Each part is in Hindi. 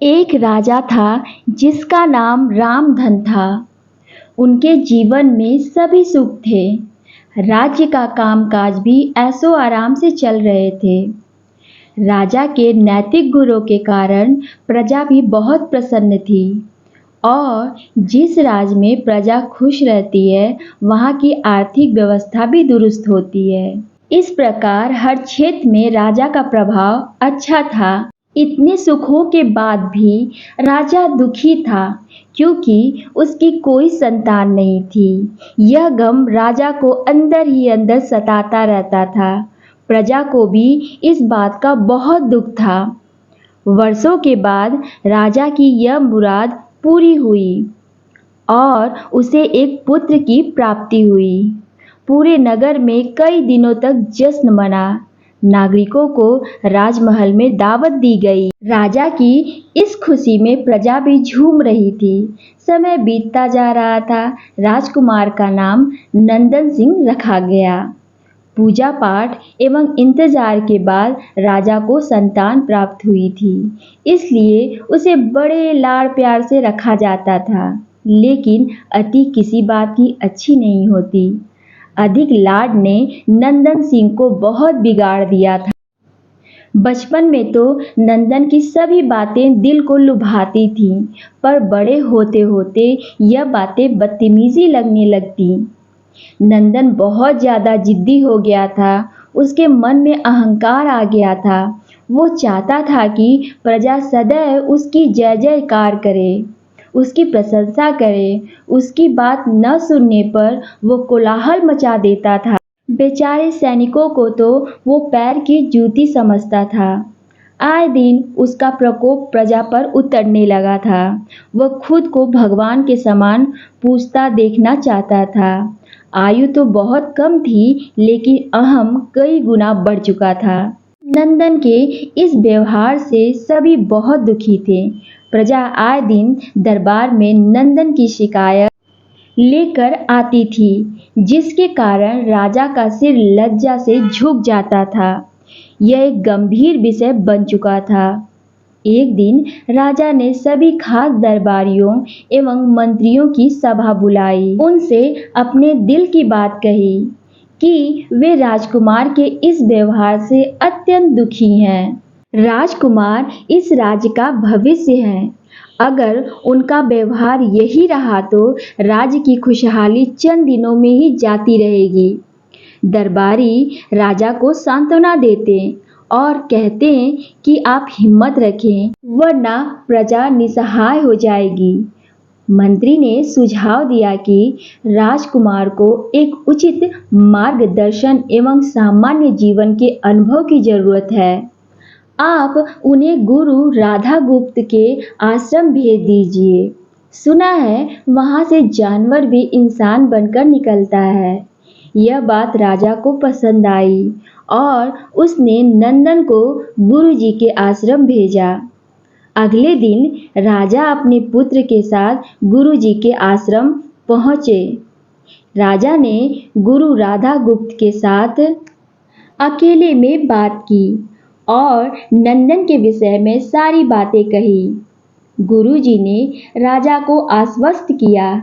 एक राजा था जिसका नाम रामधन था। उनके जीवन में सभी सुख थे। राज्य का कामकाज भी ऐसो आराम से चल रहे थे। राजा के नैतिक गुणों के कारण प्रजा भी बहुत प्रसन्न थी और जिस राज्य में प्रजा खुश रहती है वहाँ की आर्थिक व्यवस्था भी दुरुस्त होती है। इस प्रकार हर क्षेत्र में राजा का प्रभाव अच्छा था। इतने सुखों के बाद भी राजा दुखी था क्योंकि उसकी कोई संतान नहीं थी। यह गम राजा को अंदर ही अंदर सताता रहता था। प्रजा को भी इस बात का बहुत दुख था। वर्षों के बाद राजा की यह मुराद पूरी हुई और उसे एक पुत्र की प्राप्ति हुई। पूरे नगर में कई दिनों तक जश्न मना। नागरिकों को राजमहल में दावत दी गई। राजा की इस खुशी में प्रजा भी झूम रही थी। समय बीतता जा रहा था। राजकुमार का नाम नंदन सिंह रखा गया। पूजा पाठ एवं इंतजार के बाद राजा को संतान प्राप्त हुई थी, इसलिए उसे बड़े लाड़ प्यार से रखा जाता था। लेकिन अति किसी बात की अच्छी नहीं होती। अधिक लाड ने नंदन सिंह को बहुत बिगाड़ दिया था। बचपन में तो नंदन की सभी बातें दिल को लुभाती थीं, पर बड़े होते होते यह बातें बदतमीजी लगने लगती। नंदन बहुत ज़्यादा जिद्दी हो गया था। उसके मन में अहंकार आ गया था। वो चाहता था कि प्रजा सदैव उसकी जय जयकार करे, उसकी प्रशंसा करे। उसकी बात न सुनने पर वो कोलाहल मचा देता था। बेचारे सैनिकों को तो वो पैर की जूती समझता था। आए दिन उसका प्रकोप प्रजा पर उतरने लगा था। वह खुद को भगवान के समान पूजता देखना चाहता था। आयु तो बहुत कम थी, लेकिन अहम कई गुना बढ़ चुका था। नंदन के इस व्यवहार से सभी बहुत दुखी थे। प्रजा आए दिन दरबार में नंदन की शिकायत लेकर आती थी, जिसके कारण राजा का सिर लज्जा से झुक जाता था। यह एक गंभीर विषय बन चुका था। एक दिन राजा ने सभी खास दरबारियों एवं मंत्रियों की सभा बुलाई। उनसे अपने दिल की बात कही कि वे राजकुमार के इस व्यवहार से अत्यंत दुखी हैं। राजकुमार इस राज्य का भविष्य हैं। अगर उनका व्यवहार यही रहा तो राज्य की खुशहाली चंद दिनों में ही जाती रहेगी। दरबारी राजा को सांत्वना देते और कहते कि आप हिम्मत रखें, वरना प्रजा निसहाय हो जाएगी। मंत्री ने सुझाव दिया कि राजकुमार को एक उचित मार्गदर्शन एवं सामान्य जीवन के अनुभव की जरूरत है। आप उन्हें गुरु राधा गुप्त के आश्रम भेज दीजिए। सुना है वहाँ से जानवर भी इंसान बनकर निकलता है। यह बात राजा को पसंद आई और उसने नंदन को गुरुजी के आश्रम भेजा। अगले दिन राजा अपने पुत्र के साथ गुरुजी के आश्रम पहुँचे। राजा ने गुरु राधा गुप्त के साथ अकेले में बात की और नंदन के विषय में सारी बातें कही। गुरुजी ने राजा को आश्वस्त किया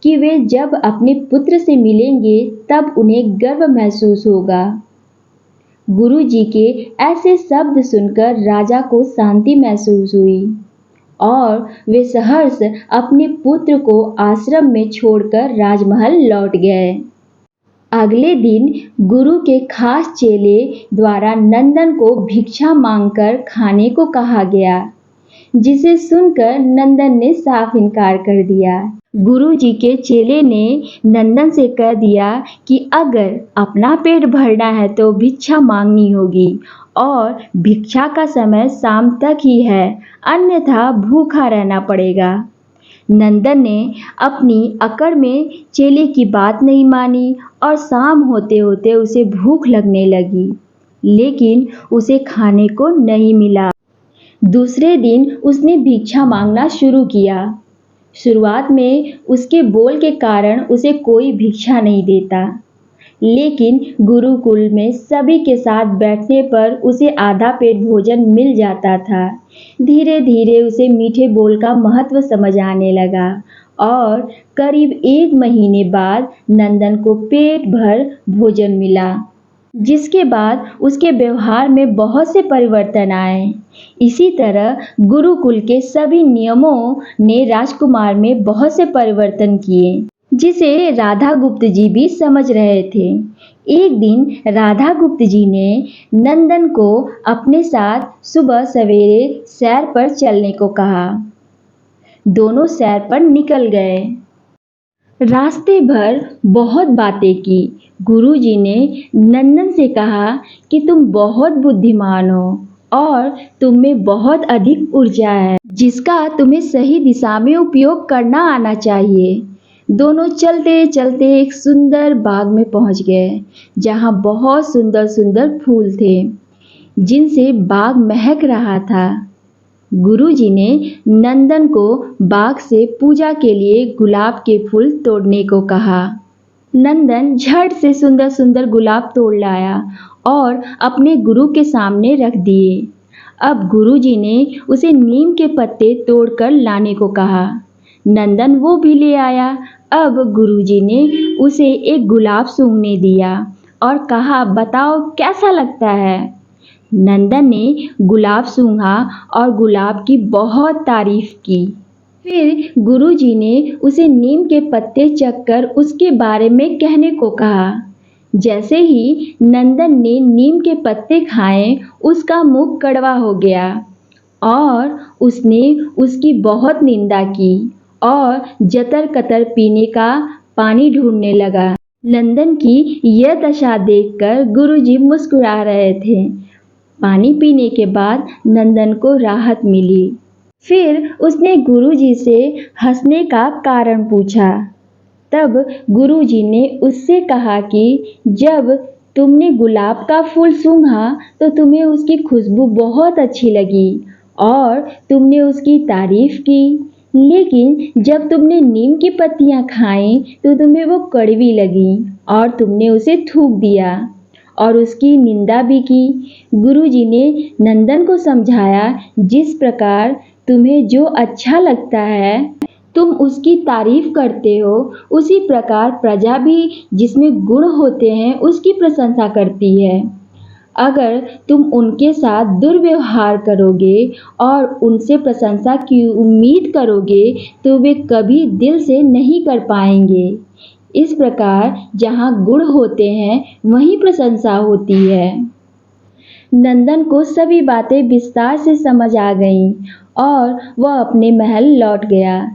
कि वे जब अपने पुत्र से मिलेंगे तब उन्हें गर्व महसूस होगा। गुरुजी के ऐसे शब्द सुनकर राजा को शांति महसूस हुई और वे सहर्ष अपने पुत्र को आश्रम में छोड़कर राजमहल लौट गए। अगले दिन गुरु के खास चेले द्वारा नंदन को भिक्षा मांगकर खाने को कहा गया, जिसे सुनकर नंदन ने साफ इनकार कर दिया। गुरुजी के चेले ने नंदन से कह दिया कि अगर अपना पेट भरना है तो भिक्षा मांगनी होगी और भिक्षा का समय शाम तक ही है, अन्यथा भूखा रहना पड़ेगा। नंदन ने अपनी अकड़ में चेले की बात नहीं मानी और शाम होते होते उसे भूख लगने लगी, लेकिन उसे खाने को नहीं मिला। दूसरे दिन उसने भिक्षा मांगना शुरू किया। शुरुआत में उसके बोल के कारण उसे कोई भिक्षा नहीं देता, लेकिन गुरुकुल में सभी के साथ बैठने पर उसे आधा पेट भोजन मिल जाता था। धीरे धीरे उसे मीठे बोल का महत्व समझ आने लगा और करीब 1 महीने बाद नंदन को पेट भर भोजन मिला, जिसके बाद उसके व्यवहार में बहुत से परिवर्तन आए। इसी तरह गुरुकुल के सभी नियमों ने राजकुमार में बहुत से परिवर्तन किए, जिसे राधा गुप्त जी भी समझ रहे थे। एक दिन राधा गुप्त जी ने नंदन को अपने साथ सुबह सवेरे सैर पर चलने को कहा। दोनों सैर पर निकल गए। रास्ते भर बहुत बातें की। गुरुजी ने नंदन से कहा कि तुम बहुत बुद्धिमान हो और तुम में बहुत अधिक ऊर्जा है, जिसका तुम्हें सही दिशा में उपयोग करना आना चाहिए। दोनों चलते चलते एक सुंदर बाग में पहुंच गए, जहां बहुत सुंदर सुंदर फूल थे, जिनसे बाग महक रहा था। गुरुजी ने नंदन को बाग से पूजा के लिए गुलाब के फूल तोड़ने को कहा। नंदन झट से सुंदर सुंदर गुलाब तोड़ लाया और अपने गुरु के सामने रख दिए। अब गुरुजी ने उसे नीम के पत्ते तोड़कर लाने को कहा। नंदन वो भी ले आया। अब गुरुजी ने उसे एक गुलाब सूंघने दिया और कहा, बताओ कैसा लगता है। नंदन ने गुलाब सूंघा और गुलाब की बहुत तारीफ की। फिर गुरुजी ने उसे नीम के पत्ते चखकर उसके बारे में कहने को कहा। जैसे ही नंदन ने नीम के पत्ते खाए, उसका मुंह कड़वा हो गया और उसने उसकी बहुत निंदा की और जतर कतर पीने का पानी ढूंढने लगा। नंदन की यह दशा देखकर गुरुजी मुस्कुरा रहे थे। पानी पीने के बाद नंदन को राहत मिली। फिर उसने गुरुजी से हंसने का कारण पूछा। तब गुरुजी ने उससे कहा कि जब तुमने गुलाब का फूल सूंघा तो तुम्हें उसकी खुशबू बहुत अच्छी लगी और तुमने उसकी तारीफ की, लेकिन जब तुमने नीम की पत्तियां खाईं तो तुम्हें वो कड़वी लगी और तुमने उसे थूक दिया और उसकी निंदा भी की। गुरुजी ने नंदन को समझाया, जिस प्रकार तुम्हें जो अच्छा लगता है तुम उसकी तारीफ करते हो, उसी प्रकार प्रजा भी जिसमें गुण होते हैं उसकी प्रशंसा करती है। अगर तुम उनके साथ दुर्व्यवहार करोगे और उनसे प्रशंसा की उम्मीद करोगे तो वे कभी दिल से नहीं कर पाएंगे। इस प्रकार जहाँ गुण होते हैं वहीं प्रशंसा होती है। नंदन को सभी बातें विस्तार से समझ आ गईं और वह अपने महल लौट गया।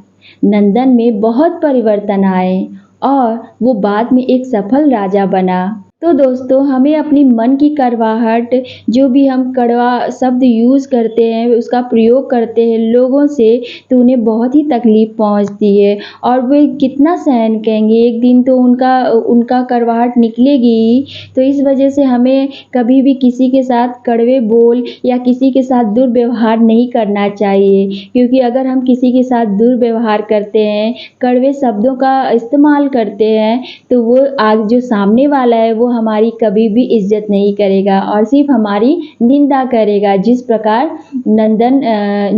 नंदन में बहुत परिवर्तन आए और वो बाद में एक सफल राजा बना। तो दोस्तों, हमें अपनी मन की कड़वाहट, जो भी हम कड़वा शब्द यूज़ करते हैं, उसका प्रयोग करते हैं लोगों से, तो उन्हें बहुत ही तकलीफ़ पहुंचती है और वे कितना सहन करेंगे। एक दिन तो उनका कड़वाहट निकलेगी ही। तो इस वजह से हमें कभी भी किसी के साथ कड़वे बोल या किसी के साथ दुर्व्यवहार नहीं करना चाहिए, क्योंकि अगर हम किसी के साथ दुर्व्यवहार करते हैं, कड़वे शब्दों का इस्तेमाल करते हैं, तो वो आज जो सामने वाला है वो हमारी कभी भी इज्जत नहीं करेगा और सिर्फ हमारी निंदा करेगा। जिस प्रकार नंदन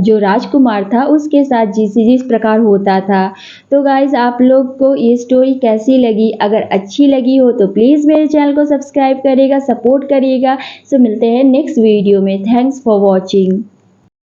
जो राजकुमार था उसके साथ जिस प्रकार होता था। तो गाइज, आप लोग को ये स्टोरी कैसी लगी? अगर अच्छी लगी हो तो प्लीज़ मेरे चैनल को सब्सक्राइब करिएगा, सपोर्ट करिएगा। सो मिलते हैं नेक्स्ट वीडियो में। Thanks for watching.